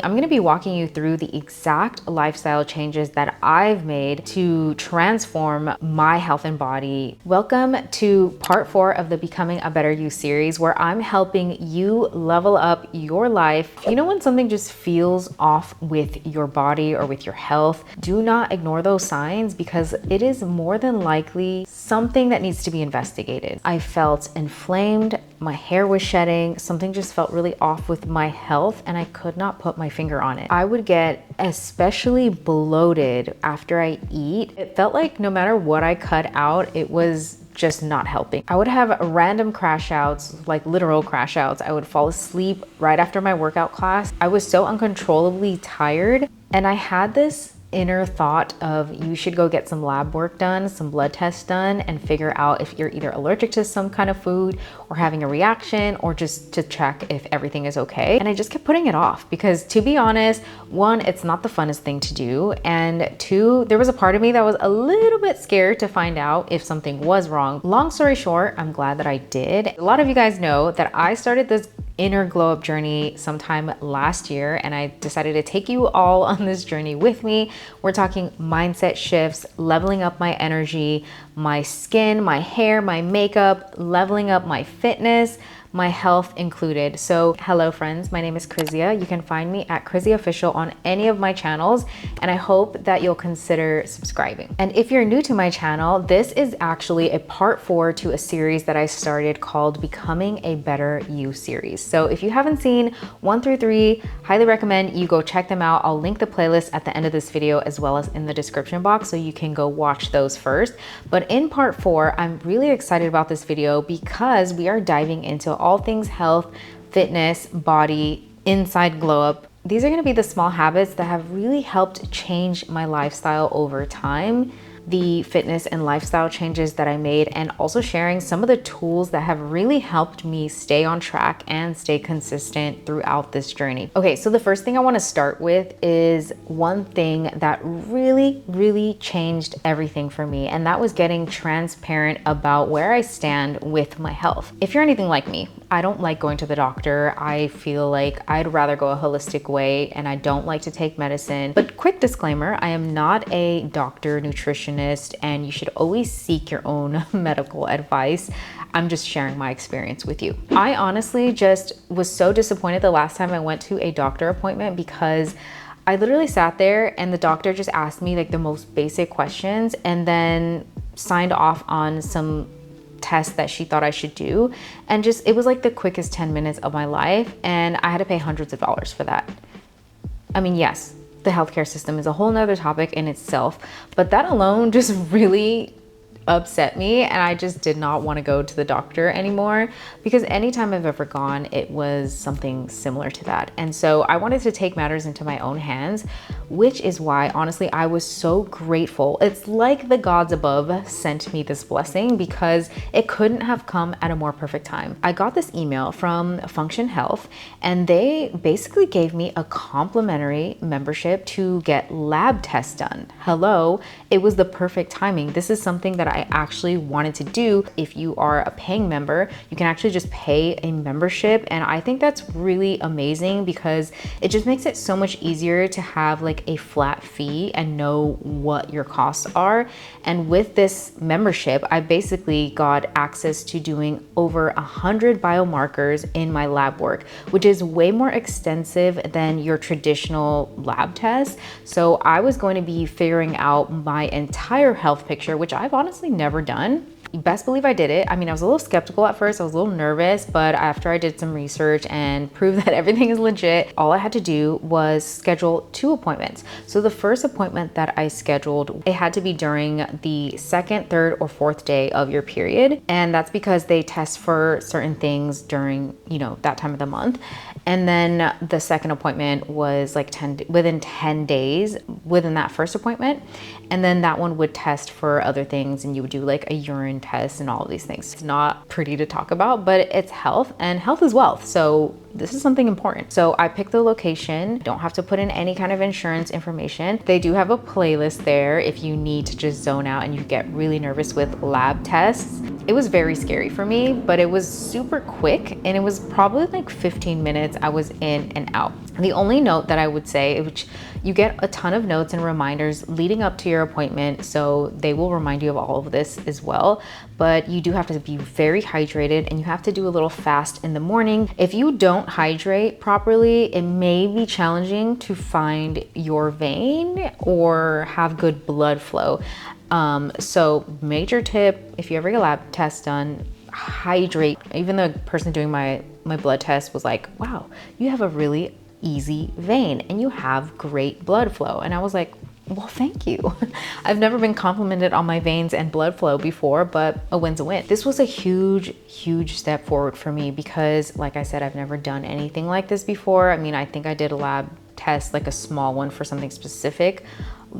I'm going to be walking you through the exact lifestyle changes that I've made to transform my health and body. Welcome to part 4 of the Becoming a Better You series, where I'm helping you level up your life. You know when something just feels off with your body or with your health, do not ignore those signs because it is more than likely something that needs to be investigated. I felt inflamed, my hair was shedding, something just felt really off with my health and I could not put my finger on it. I would get especially bloated after I eat. It felt like no matter what I cut out, it was just not helping. I would have random crash outs, like literal crash outs. I would fall asleep right after my workout class. I was so uncontrollably tired, and I had this inner thought of you should go get some lab work done, some blood tests done, and figure out if you're either allergic to some kind of food or having a reaction, or just to check if everything is okay. And I just kept putting it off because, to be honest, one, it's not the funnest thing to do, and two, there was a part of me that was a little bit scared to find out if something was wrong. Long story short, I'm glad that I did. A lot of you guys know that I started this inner glow up journey sometime last year, and I decided to take you all on this journey with me. We're talking mindset shifts, leveling up my energy, my skin, my hair, my makeup, leveling up my fitness, my health included. So hello friends, my name is Krizia. You can find me at Krizia Official on any of my channels, and I hope that you'll consider subscribing. And if you're new to my channel, this is actually a part 4 to a series that I started called Becoming a Better You series. So if you haven't seen 1 through 3, highly recommend you go check them out. I'll link the playlist at the end of this video as well as in the description box so you can go watch those first. But in part 4, I'm really excited about this video because we are diving into all things health, fitness, body, inside glow up. These are going to be the small habits that have really helped change my lifestyle over time, the fitness and lifestyle changes that I made, and also sharing some of the tools that have really helped me stay on track and stay consistent throughout this journey. Okay, so the first thing I want to start with is one thing that really changed everything for me, and that was getting transparent about where I stand with my health. If you're anything like me, I don't like going to the doctor. I feel like I'd rather go a holistic way, and I don't like to take medicine. But quick disclaimer, I am not a doctor, nutritionist, and you should always seek your own medical advice. I'm just sharing my experience with you. I honestly just was so disappointed the last time I went to a doctor appointment because I literally sat there and the doctor just asked me like the most basic questions and then signed off on some tests that she thought I should do. And just, it was like the quickest 10 minutes of my life, and I had to pay hundreds of dollars for that. I mean, yes, the healthcare system is a whole nother topic in itself, but that alone just really upset me, and I just did not want to go to the doctor anymore because anytime I've ever gone, it was something similar to that. And so I wanted to take matters into my own hands, which is why honestly I was so grateful. It's like the gods above sent me this blessing because it couldn't have come at a more perfect time. I got this email from Function Health, and they basically gave me a complimentary membership to get lab tests done. Hello, it was the perfect timing. This is something that I actually wanted to do. If you are a paying member, you can actually just pay a membership, and I think that's really amazing because it just makes it so much easier to have like a flat fee and know what your costs are. And with this membership, I basically got access to doing over 100 biomarkers in my lab work, which is way more extensive than your traditional lab tests. So I was going to be figuring out my entire health picture, which I've honestly never done. You best believe I did it. I mean, I was a little skeptical at first. I was a little nervous, but after I did some research and proved that everything is legit, all I had to do was schedule 2 appointments. So the first appointment that I scheduled, it had to be during the 2nd, 3rd, or 4th day of your period. And that's because they test for certain things during, you know, that time of the month. And then the second appointment was like within 10 days within that first appointment. And then that one would test for other things, and you would do like a urine test and all of these things. It's not pretty to talk about, but it's health, and health is wealth. So this is something important. So I picked the location, don't have to put in any kind of insurance information. They do have a playlist there if you need to just zone out and you get really nervous with lab tests. It was very scary for me, but it was super quick, and it was probably like 15 minutes I was in and out. The only note that I would say, which you get a ton of notes and reminders leading up to your appointment, so they will remind you of all of this as well, but you do have to be very hydrated and you have to do a little fast in the morning. If you don't hydrate properly, it may be challenging to find your vein or have good blood flow. So major tip, if you ever get a lab test done, hydrate. Even the person doing my blood test was like, wow, you have a really easy vein and you have great blood flow. And I was like, well, thank you. I've never been complimented on my veins and blood flow before, but a win's a win. This was a huge, huge step forward for me because, like I said, I've never done anything like this before. I mean, I think I did a lab test, like a small one for something specific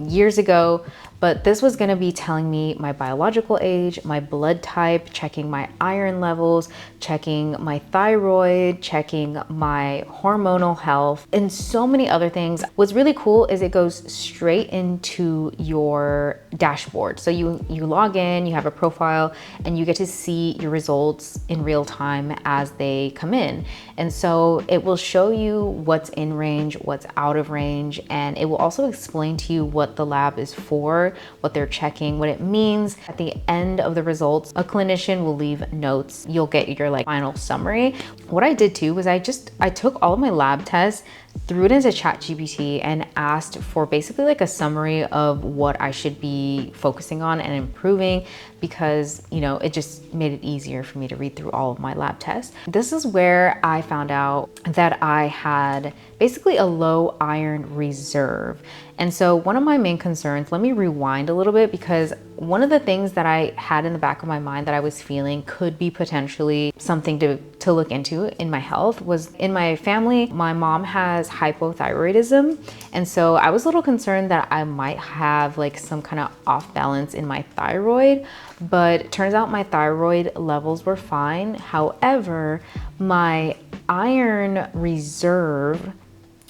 years ago, but this was going to be telling me my biological age, my blood type, checking my iron levels, checking my thyroid, checking my hormonal health, and so many other things. What's really cool is it goes straight into your dashboard. So you log in, you have a profile, and you get to see your results in real time as they come in. And so it will show you what's in range, what's out of range, and it will also explain to you what the lab is for, what they're checking, what it means. At the end of the results, a clinician will leave notes. You'll get your like final summary. What I did too was I took all of my lab tests, threw it into ChatGPT and asked for basically like a summary of what I should be focusing on and improving, because, you know, it just made it easier for me to read through all of my lab tests. This is where I found out that I had basically a low iron reserve. And so one of my main concerns, let me rewind a little bit, because one of the things that I had in the back of my mind that I was feeling could be potentially something to look into in my health was, in my family, my mom has hypothyroidism. And so I was a little concerned that I might have like some kind of off balance in my thyroid, but it turns out my thyroid levels were fine. However, my iron reserve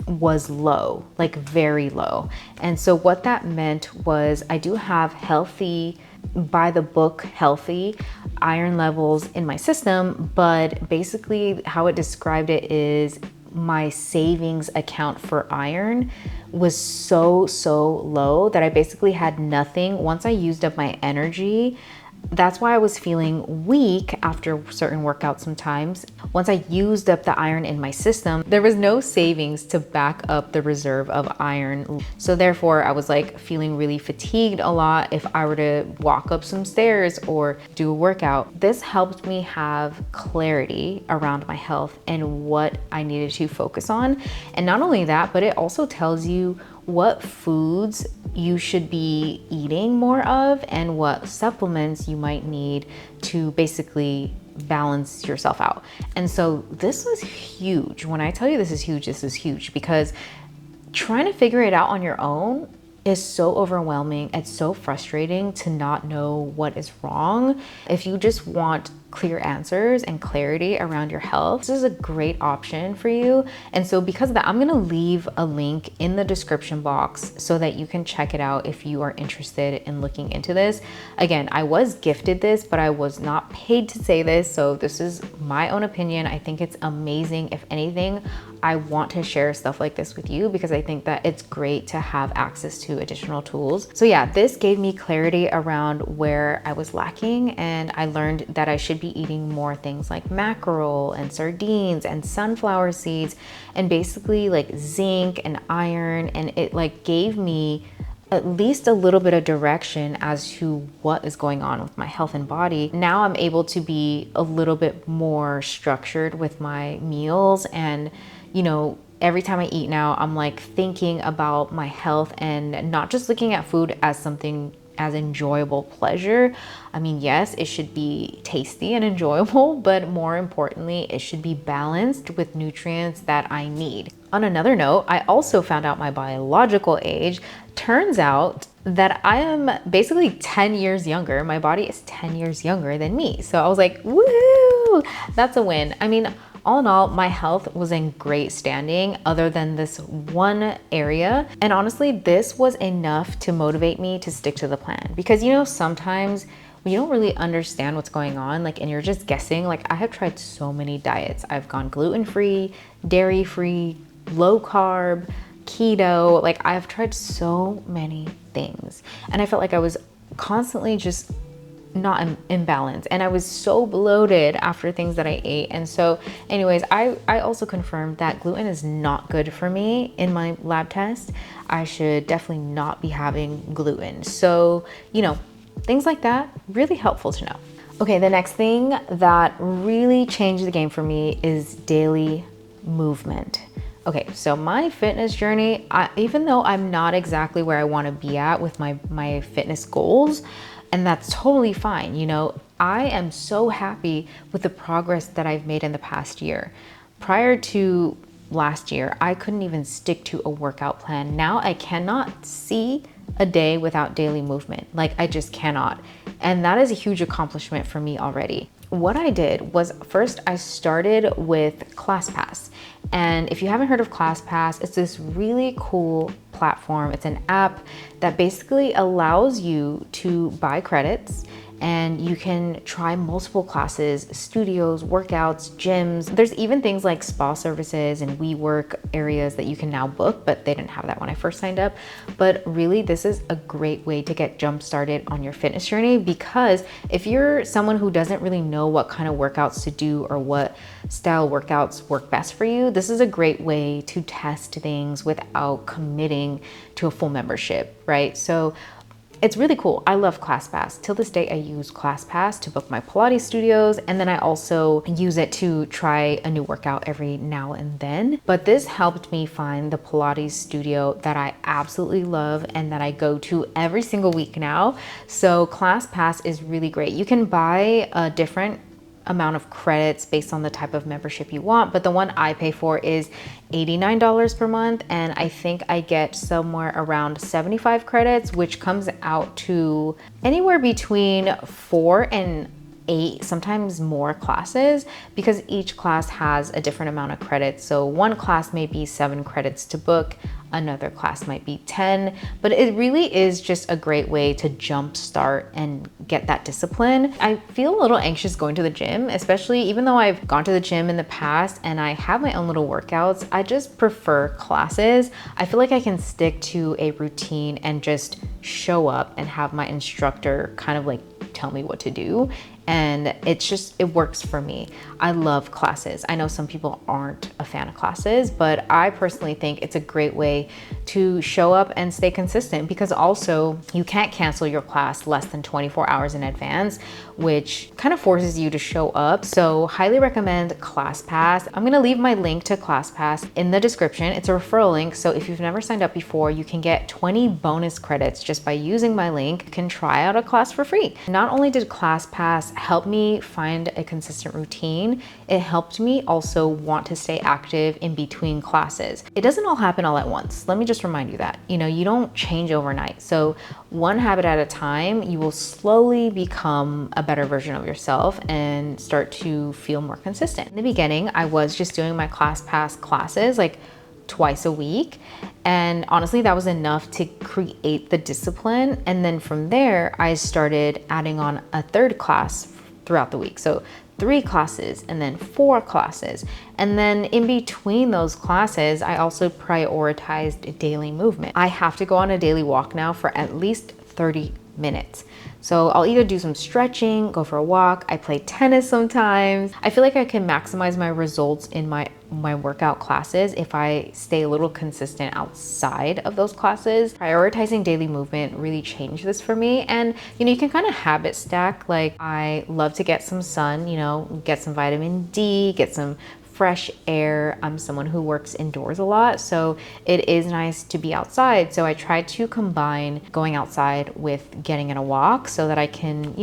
was low, like very low. And so what that meant was I do have healthy, by the book, healthy iron levels in my system, but basically how it described it is my savings account for iron was so low that I basically had nothing. Once I used up my energy, that's why I was feeling weak after certain workouts sometimes. Once I used up the iron in my system, there was no savings to back up the reserve of iron. So therefore, I was like feeling really fatigued a lot if I were to walk up some stairs or do a workout. This helped me have clarity around my health and what I needed to focus on. And not only that, but it also tells you what foods you should be eating more of and what supplements you might need to basically balance yourself out. And so this was huge. When I tell you this is huge, because trying to figure it out on your own is so overwhelming. It's so frustrating to not know what is wrong. If you just want clear answers and clarity around your health, this is a great option for you. And so because of that, I'm gonna leave a link in the description box so that you can check it out if you are interested in looking into this. Again, I was gifted this, but I was not paid to say this. So this is my own opinion. I think it's amazing. If anything, I want to share stuff like this with you because I think that it's great to have access to additional tools. So yeah, this gave me clarity around where I was lacking, and I learned that I should be eating more things like mackerel and sardines and sunflower seeds and basically like zinc and iron, and it like gave me at least a little bit of direction as to what is going on with my health and body. Now I'm able to be a little bit more structured with my meals, and you know, every time I eat now, I'm like thinking about my health and not just looking at food as something as enjoyable pleasure. I mean, yes, it should be tasty and enjoyable, but more importantly, it should be balanced with nutrients that I need. On another note, I also found out my biological age. Turns out that I am basically 10 years younger. My body is 10 years younger than me. So I was like, woo, that's a win. I mean, all in all, my health was in great standing other than this one area. And honestly, this was enough to motivate me to stick to the plan. Because you know, sometimes when you don't really understand what's going on, like, and you're just guessing, like I have tried so many diets. I've gone gluten-free, dairy-free, low carb, keto, like I've tried so many things. And I felt like I was constantly just not in balance, and I was so bloated after things that I ate. And so anyways, I also confirmed that gluten is not good for me in my lab test. I should definitely not be having gluten. So, you know, things like that, really helpful to know. Okay, the next thing that really changed the game for me is daily movement. Okay, so my fitness journey, even though I'm not exactly where I want to be at with my fitness goals, and that's totally fine. You know, I am so happy with the progress that I've made in the past year. Prior to last year, I couldn't even stick to a workout plan. Now I cannot see a day without daily movement. Like I just cannot. And that is a huge accomplishment for me already. What I did was, first I started with ClassPass. And if you haven't heard of ClassPass, it's this really cool platform. It's an app that basically allows you to buy credits, and you can try multiple classes, studios, workouts, gyms. There's even things like spa services and WeWork areas that you can now book, but they didn't have that when I first signed up. But really, this is a great way to get jump started on your fitness journey, because if you're someone who doesn't really know what kind of workouts to do or what style workouts work best for you, this is a great way to test things without committing to a full membership, right? So it's really cool. I love ClassPass. Till this day, I use ClassPass to book my Pilates studios, and then I also use it to try a new workout every now and then. But this helped me find the Pilates studio that I absolutely love and that I go to every single week now. So ClassPass is really great. You can buy a different amount of credits based on the type of membership you want, but the one I pay for is $89 per month, and I think I get somewhere around 75 credits, which comes out to anywhere between 4 and 8, sometimes more classes, because each class has a different amount of credits. So one class may be 7 credits to book, another class might be 10, but it really is just a great way to jumpstart and get that discipline. I feel a little anxious going to the gym, especially even though I've gone to the gym in the past and I have my own little workouts. I just prefer classes. I feel like I can stick to a routine and just show up and have my instructor kind of like tell me what to do. And it works for me. I love classes. I know some people aren't a fan of classes, but I personally think it's a great way to show up and stay consistent, because also you can't cancel your class less than 24 hours in advance, which kind of forces you to show up. So highly recommend ClassPass. I'm gonna leave my link to ClassPass in the description. It's a referral link. So if you've never signed up before, you can get 20 bonus credits just by using my link. You can try out a class for free. Not only did ClassPass help me find a consistent routine, it helped me also want to stay active in between classes. It doesn't all happen all at once. Let me just remind you that, you don't change overnight. So one habit at a time, you will slowly become a better version of yourself and start to feel more consistent. In the beginning, I was just doing my ClassPass classes like twice a week. And honestly, that was enough to create the discipline. And then from there, I started adding on a third class throughout the week. So 3 classes and then 4 classes. And then in between those classes, I also prioritized daily movement. I have to go on a daily walk now for at least 30 minutes. So I'll either do some stretching, go for a walk. I play tennis sometimes. I feel like I can maximize my results in my workout classes if I stay a little consistent outside of those classes. Prioritizing daily movement really changed this for me. And you can kind of habit stack. Like I love to get some sun, get some vitamin D, get some fresh air. I'm someone who works indoors a lot, so it is nice to be outside. So I try to combine going outside with getting in a walk so that I can,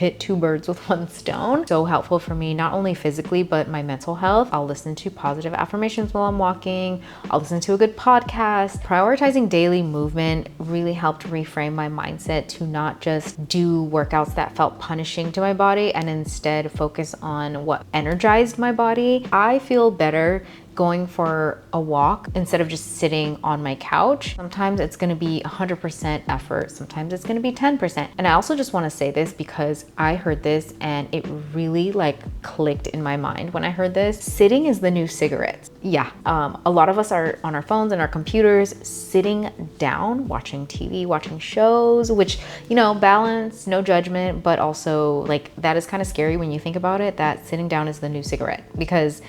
hit two birds with one stone. So helpful for me, not only physically, but my mental health. I'll listen to positive affirmations while I'm walking. I'll listen to a good podcast. Prioritizing daily movement really helped reframe my mindset to not just do workouts that felt punishing to my body and instead focus on what energized my body. I feel better going for a walk instead of just sitting on my couch. Sometimes it's gonna be 100% effort. Sometimes it's gonna be 10%. And I also just wanna say this because I heard this and it really like clicked in my mind when I heard this. Sitting is the new cigarettes. Yeah, a lot of us are on our phones and our computers sitting down, watching TV, watching shows, which, you know, balance, no judgment, but also like that is kind of scary when you think about it, that sitting down is the new cigarette because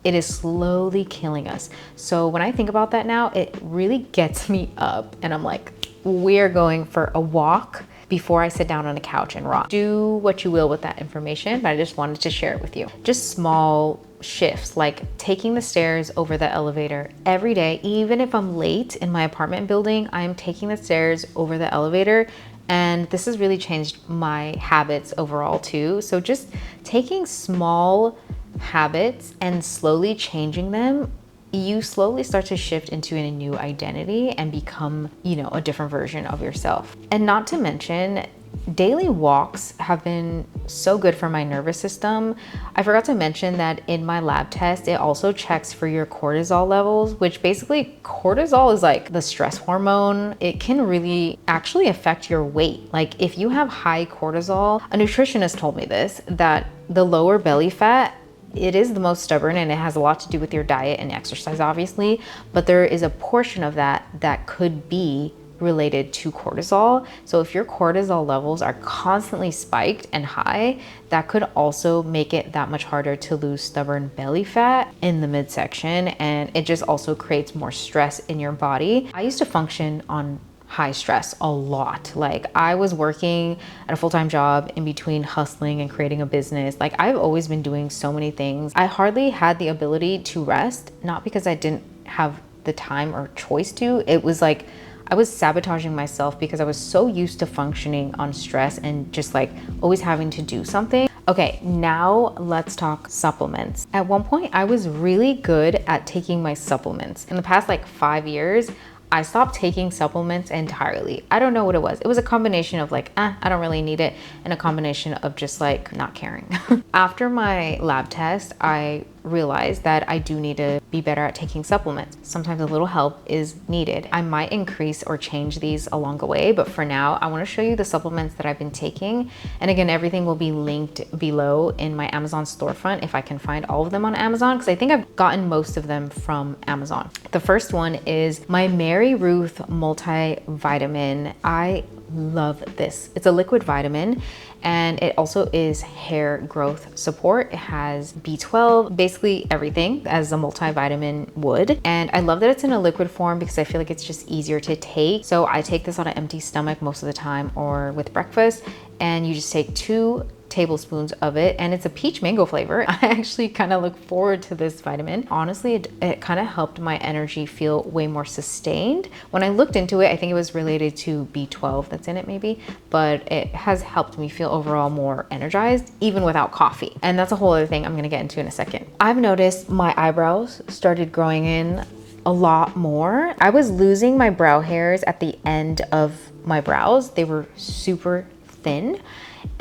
it is slowly killing us. So when I think about that now, it really gets me up and I'm like, we're going for a walk before I sit down on a couch and rock. Do what you will with that information, but I just wanted to share it with you. Just small shifts, like taking the stairs over the elevator every day. Even if I'm late in my apartment building, I'm taking the stairs over the elevator. And this has really changed my habits overall too. So just taking small habits and slowly changing them, you slowly start to shift into a new identity and become, you know, a different version of yourself. And not to mention, daily walks have been so good for my nervous system. I forgot to mention that in my lab test, it also checks for your cortisol levels, which basically cortisol is like the stress hormone. It can really actually affect your weight. Like if you have high cortisol, a nutritionist told me this, that the lower belly fat, it is the most stubborn and it has a lot to do with your diet and exercise, obviously, but there is a portion of that that could be related to cortisol. So if your cortisol levels are constantly spiked and high, that could also make it that much harder to lose stubborn belly fat in the midsection, and it just also creates more stress in your body. I used to function on high stress a lot. Like I was working at a full-time job in between hustling and creating a business. Like I've always been doing so many things. I hardly had the ability to rest, not because I didn't have the time or choice to. It was like I was sabotaging myself because I was so used to functioning on stress and just like always having to do something. Okay, now let's talk supplements. At one point, I was really good at taking my supplements. In the past like 5 years, I stopped taking supplements entirely. I don't know what it was. It was a combination of like, I don't really need it, and a combination of just like not caring. After my lab test, I realized that I do need to be better at taking supplements. Sometimes a little help is needed. I might increase or change these along the way, but for now, I want to show you the supplements that I've been taking. And again, everything will be linked below in my Amazon storefront if I can find all of them on Amazon, because I think I've gotten most of them from Amazon. The first one is my Mary Ruth multivitamin. I love this. It's a liquid vitamin and it also is hair growth support. It has B12, basically everything as a multivitamin would. And I love that it's in a liquid form because I feel like it's just easier to take. So I take this on an empty stomach most of the time or with breakfast, and you just take 2 tablespoons of it, and it's a peach mango flavor. I actually kind of look forward to this vitamin. Honestly, it kind of helped my energy feel way more sustained. When I looked into it, I think it was related to B12 that's in it maybe, but it has helped me feel overall more energized even without coffee. And that's a whole other thing I'm gonna get into in a second. I've noticed my eyebrows started growing in a lot more. I was losing my brow hairs at the end of my brows. They were super thin.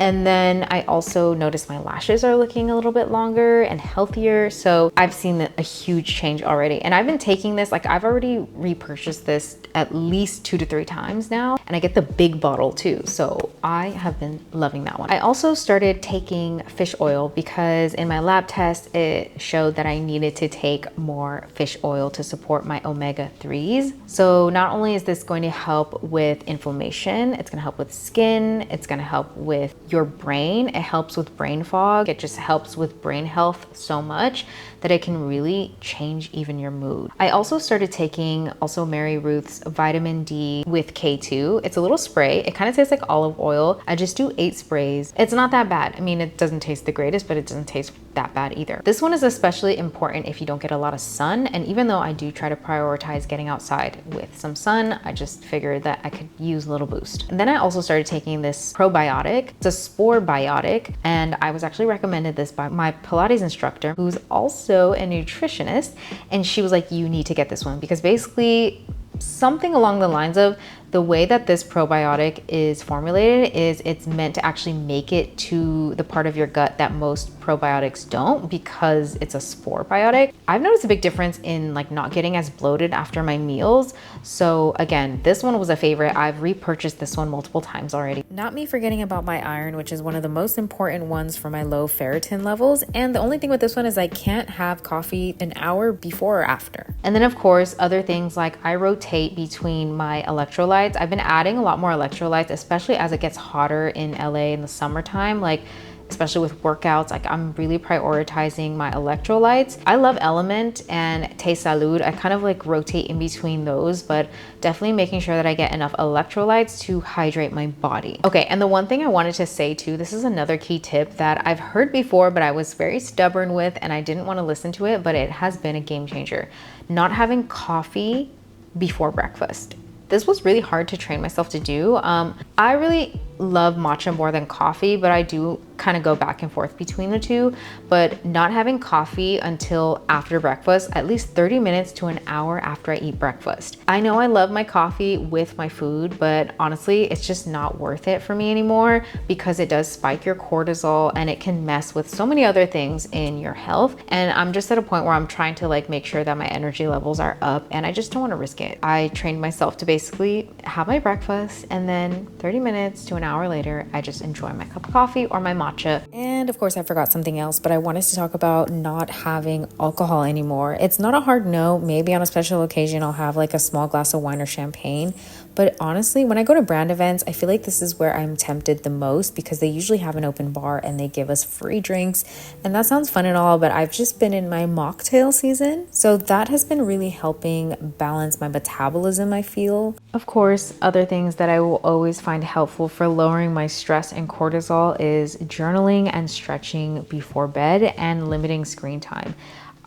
And then I also noticed my lashes are looking a little bit longer and healthier. So I've seen a huge change already. And I've been taking this, like I've already repurchased this at least 2 to 3 times now. And I get the big bottle too. So I have been loving that one. I also started taking fish oil because in my lab test, it showed that I needed to take more fish oil to support my omega-3s. So not only is this going to help with inflammation, it's gonna help with skin, it's gonna help with your brain. It helps with brain fog. It just helps with brain health so much. that it can really change even your mood. I also started taking Mary Ruth's vitamin D with K2. It's a little spray. It kind of tastes like olive oil. I just do 8 sprays. It's not that bad. I mean, it doesn't taste the greatest, but it doesn't taste that bad either. This one is especially important if you don't get a lot of sun. And even though I do try to prioritize getting outside with some sun, I just figured that I could use a little boost. And then I also started taking this probiotic. It's a spore biotic. And I was actually recommended this by my Pilates instructor, who's also a nutritionist. And she was like, you need to get this one, because basically something along the lines of the way that this probiotic is formulated is it's meant to actually make it to the part of your gut that most probiotics don't, because it's a spore biotic. I've noticed a big difference in like not getting as bloated after my meals. So again, this one was a favorite. I've repurchased this one multiple times already. Not me forgetting about my iron, which is one of the most important ones for my low ferritin levels. And the only thing with this one is I can't have coffee an hour before or after. And then of course, other things like I rotate between my electrolytes. I've been adding a lot more electrolytes, especially as it gets hotter in LA in the summertime, like especially with workouts. Like I'm really prioritizing my electrolytes. I love Element and Te Salud. I kind of like rotate in between those, but definitely making sure that I get enough electrolytes to hydrate my body. Okay, and the one thing I wanted to say too, this is another key tip that I've heard before, but I was very stubborn with and I didn't want to listen to it, but it has been a game changer. Not having coffee before breakfast. This was really hard to train myself to do. I really love matcha more than coffee, but I do kind of go back and forth between the two. But not having coffee until after breakfast, at least 30 minutes to an hour after I eat breakfast. I know I love my coffee with my food, but honestly, it's just not worth it for me anymore, because it does spike your cortisol and it can mess with so many other things in your health. And I'm just at a point where I'm trying to like make sure that my energy levels are up, and I just don't want to risk it. I trained myself to basically have my breakfast, and then 30 minutes to an hour later, I just enjoy my cup of coffee or my matcha. And of course, I forgot something else, but I wanted to talk about not having alcohol anymore. It's not a hard no. Maybe on a special occasion, I'll have like a small glass of wine or champagne. But honestly, when I go to brand events, I feel like this is where I'm tempted the most, because they usually have an open bar and they give us free drinks. And that sounds fun and all, but I've just been in my mocktail season. So that has been really helping balance my metabolism, I feel. Of course, other things that I will always find helpful for lowering my stress and cortisol is journaling and stretching before bed and limiting screen time.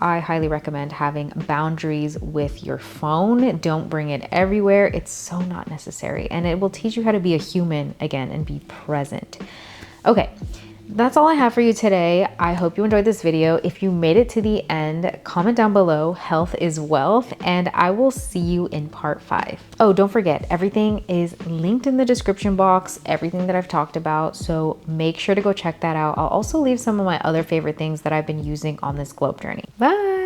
I highly recommend having boundaries with your phone. Don't bring it everywhere. It's so not necessary, and it will teach you how to be a human again and be present. Okay, that's all I have for you today. I hope you enjoyed this video. If you made it to the end, comment down below. Health is wealth, and I will see you in part 5. Oh, don't forget, everything is linked in the description box, everything that I've talked about. So make sure to go check that out. I'll also leave some of my other favorite things that I've been using on this globe journey. Bye.